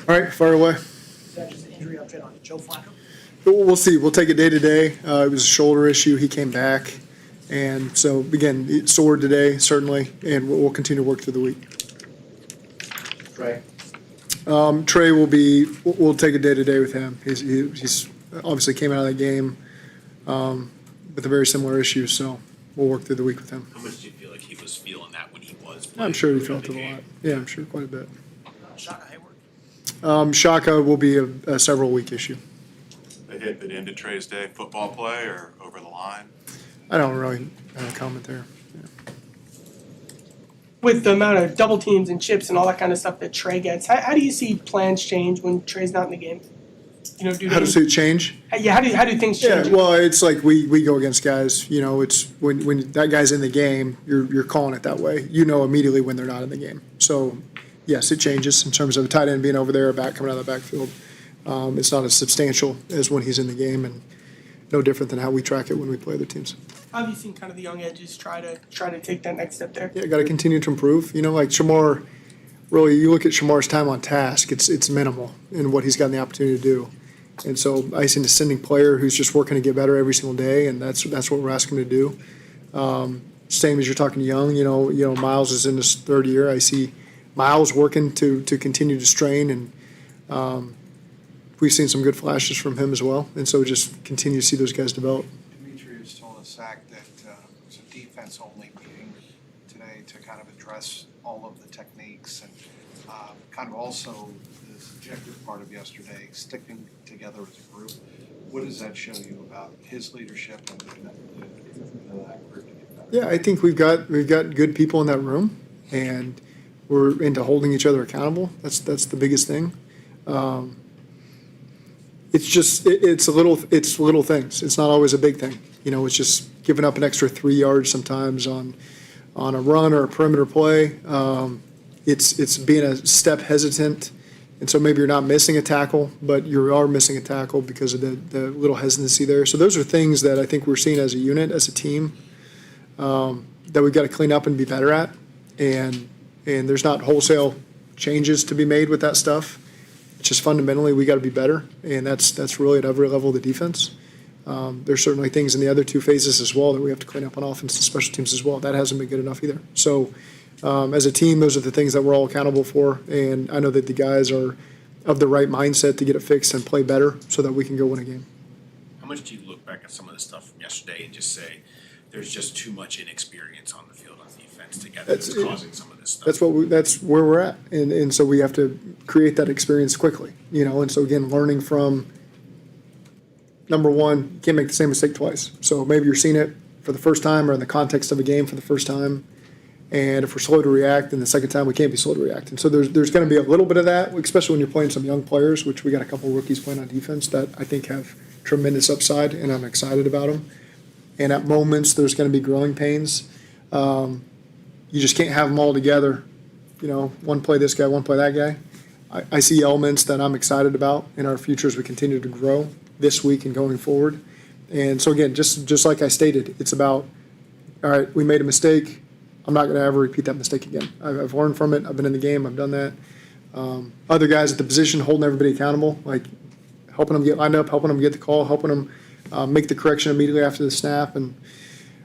All right, fire away. Is that just an injury update on Joe Flacco? We'll see. We'll take it day to day. It was a shoulder issue. He came back. And so, again, it's sore today, certainly, and we'll continue to work through the week. Right. Trey we'll take it day to day with him. He's obviously came out of that game with a very similar issue, so we'll work through the week with him. How much do you feel like he was feeling that when he was playing? I'm sure he felt it a lot. Yeah, I'm sure quite a bit. Shaka Hayward? Shaka will be a several-week issue. The hit that ended Trey's day, football play or over the line? I don't really comment there. Yeah. With the amount of double teams and chips and all that kind of stuff that Trey gets, how do you see plans change when Trey's not in the game? You know, How does it change? Yeah, how do things change? Yeah, well, it's like we go against guys. You know, it's when that guy's in the game, you're calling it that way. You know immediately when they're not in the game. So, yes, it changes in terms of a tight end being over there, a back coming out of the backfield. It's not as substantial as when he's in the game, and no different than how we track it when we play other teams. How have you seen kind of the young edges try to take that next step there? Yeah, got to continue to improve. You know, like Shamar. Really, you look at Shamar's time on task; it's minimal in what he's gotten the opportunity to do. And so I see an ascending player who's just working to get better every single day, and that's what we're asking him to do. Same as you're talking young, you know, Miles is in his third year. I see Miles working to continue to strain, and we've seen some good flashes from him as well. And so just continue to see those guys develop. Demetrius told us, Zac, that it was a defense-only meeting today to kind of address all of the techniques and kind of also the subjective part of yesterday, sticking together as a group. What does that show you about his leadership and that group to get better? Yeah, I think we've got good people in that room, and we're into holding each other accountable. That's the biggest thing. It's just it's little things. It's not always a big thing. You know, it's just giving up an extra 3 yards sometimes on a run or a perimeter play. It's being a step hesitant, and so maybe you're not missing a tackle, but you are missing a tackle because of the little hesitancy there. So those are things that I think we're seeing as a unit, as a team, that we've got to clean up and be better at. And there's not wholesale changes to be made with that stuff. It's just fundamentally we got to be better, and that's really at every level of the defense. There's certainly things in the other two phases as well that we have to clean up on offense and special teams as well. That hasn't been good enough either. So as a team, those are the things that we're all accountable for, and I know that the guys are of the right mindset to get it fixed and play better so that we can go win a game. How much do you look back at some of the stuff from yesterday and just say there's just too much inexperience on the field on defense together that's causing some of this stuff? That's where we're at, and so we have to create that experience quickly, you know. And so again, learning from number one, you can't make the same mistake twice. So maybe you're seeing it for the first time or in the context of a game for the first time, and if we're slow to react, then the second time we can't be slow to react. And so there's going to be a little bit of that, especially when you're playing some young players, which we got a couple rookies playing on defense that I think have tremendous upside, and I'm excited about them. And at moments, there's going to be growing pains. You just can't have them all together. You know, one play this guy, one play that guy. I see elements that I'm excited about in our future as we continue to grow this week and going forward. And so again, just like I stated, it's about, all right, we made a mistake. I'm not going to ever repeat that mistake again. I've learned from it. I've been in the game. I've done that. Other guys at the position holding everybody accountable, like helping them get lined up, helping them get the call, helping them make the correction immediately after the snap. And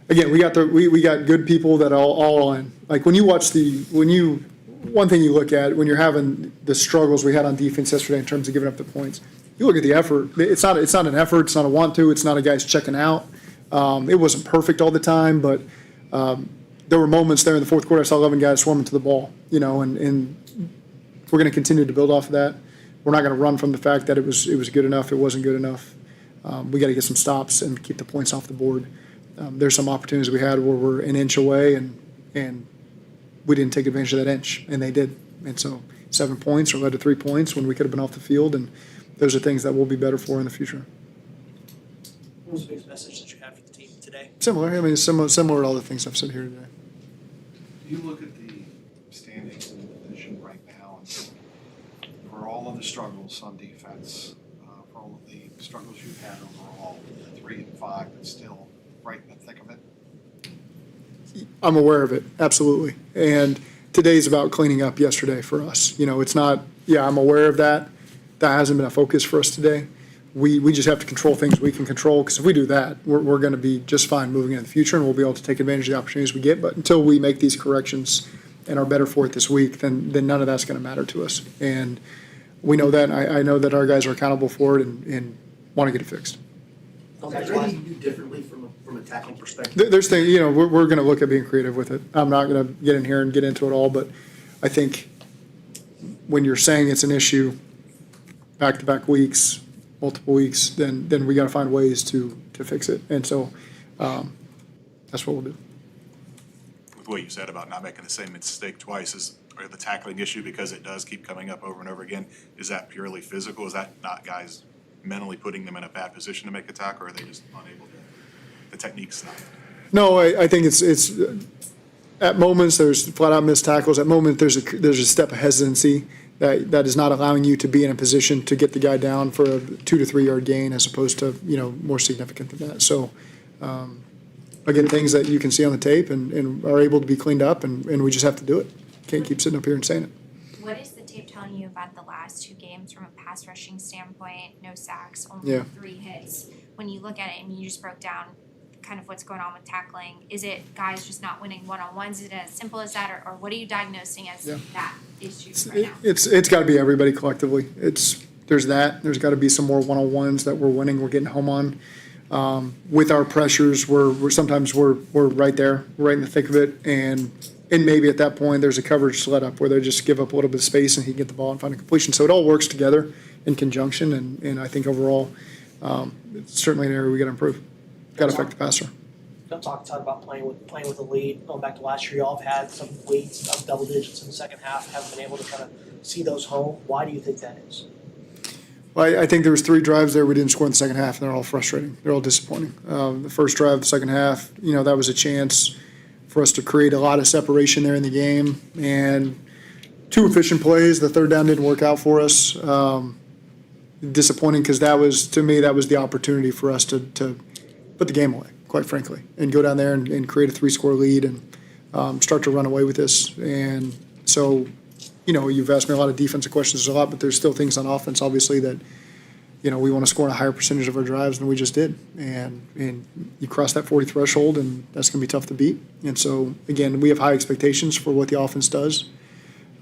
again, we got good people that are all in. Like one thing you look at when you're having the struggles we had on defense yesterday in terms of giving up the points, you look at the effort. It's not an effort. It's not a want to. It's not a guy's checking out. It wasn't perfect all the time, but there were moments there in the fourth quarter I saw 11 guys swarming to the ball, you know, and we're going to continue to build off of that. We're not going to run from the fact that it was good enough. It wasn't good enough. We got to get some stops and keep the points off the board. There's some opportunities we had where we're an inch away, and we didn't take advantage of that inch, and they did. And so 7 points or led to 3 points when we could have been off the field, and those are things that we'll be better for in the future. What was the biggest message that you had for the team today? Similar. I mean, similar to all the things I've said here today. Do you look at the standings in the division right now, and for all of the struggles on defense, for all of the struggles you've had overall, 3 and 5, but still right in the thick of it? I'm aware of it, absolutely. And today's about cleaning up yesterday for us. You know, it's not, yeah, I'm aware of that. that hasn't been a focus for us today. We just have to control things we can control, because if we do that, we're going to be just fine moving into the future, and we'll be able to take advantage of the opportunities we get. But until we make these corrections and are better for it this week, then none of that's going to matter to us. And we know that. I know that our guys are accountable for it and want to get it fixed. Okay, is there anything you do differently from a tackling perspective? There's things, we're going to look at being creative with it. I'm not going to get in here and get into it all, but I think when you're saying it's an issue back-to-back weeks, multiple weeks, then we got to find ways to fix it. And so that's what we'll do. With what you said about not making the same mistake twice, or the tackling issue, because it does keep coming up over and over again, is that purely physical? Is that not guys mentally putting them in a bad position to make a tackle, or are they just unable to, the technique's not? No, I think it's at moments there's flat out missed tackles. At moments there's a step of hesitancy that is not allowing you to be in a position to get the guy down for a 2 to 3 yard gain, as opposed to more significant than that. So again, things that you can see on the tape and are able to be cleaned up, and we just have to do it. Can't keep sitting up here and saying it. What is the tape telling you about the last 2 games from a pass rushing standpoint? No sacks, only 3 hits. When you look at it, you just broke down kind of what's going on with tackling. Is it guys just not winning one-on-ones? Is it as simple as that, or what are you diagnosing as that issue right now? It's got to be everybody collectively. There's got to be some more one-on-ones that we're winning. We're getting home on. With our pressures, we're sometimes we're right there, right in the thick of it, and maybe at that point there's a coverage let up where they just give up a little bit of space and he can get the ball and find a completion. So it all works together in conjunction, and I think overall it's certainly an area we got to improve. Got to affect the passer. Don't talk a ton about playing with a lead. Going back to last year, y'all have had some leads of double digits in the second half. Haven't been able to kind of see those home. Why do you think that is? Well, I think there was 3 drives there we didn't score in the second half, and they're all frustrating. They're all disappointing. The first drive, the second half, that was a chance for us to create a lot of separation there in the game, and 2 efficient plays. The third down didn't work out for us. Disappointing, because to me, that was the opportunity for us to put the game away, quite frankly, and go down there and create a 3-score lead and start to run away with this. And so, you've asked me a lot of defensive questions but there's still things on offense, obviously, that, we want to score on a higher percentage of our drives than we just did. And you cross that 40 threshold, and that's going to be tough to beat. And so, again, we have high expectations for what the offense does.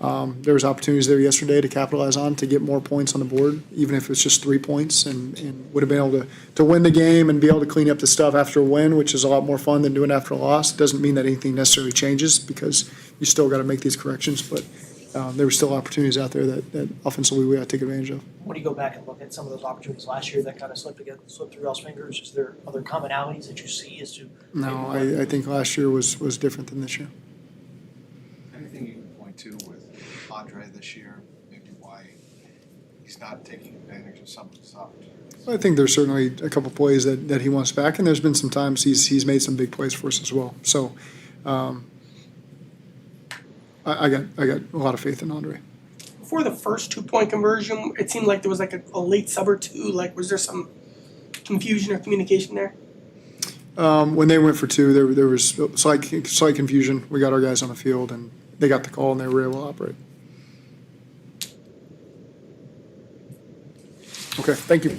There was opportunities there yesterday to capitalize on, to get more points on the board, even if it's just 3 points, and would have been able to win the game and be able to clean up the stuff after a win, which is a lot more fun than doing it after a loss. It doesn't mean that anything necessarily changes, because you still got to make these corrections, but there were still opportunities out there that offensively we got to take advantage of. When you go back and look at some of those opportunities last year that kind of slipped through y'all's fingers, is there other commonalities that you see as to? No, I think last year was different than this year. Anything you can point to with Andre this year, maybe why he's not taking advantage of some of his opportunities? I think there's certainly a couple plays that he wants back, and there's been some times he's made some big plays for us as well. So I got a lot of faith in Andre. Before the first 2-point conversion, it seemed like there was like a late sub or 2. Like, was there some confusion or communication there? When they went for 2, there was slight confusion. We got our guys on the field, and they got the call, and they were able to operate. Okay, thank you.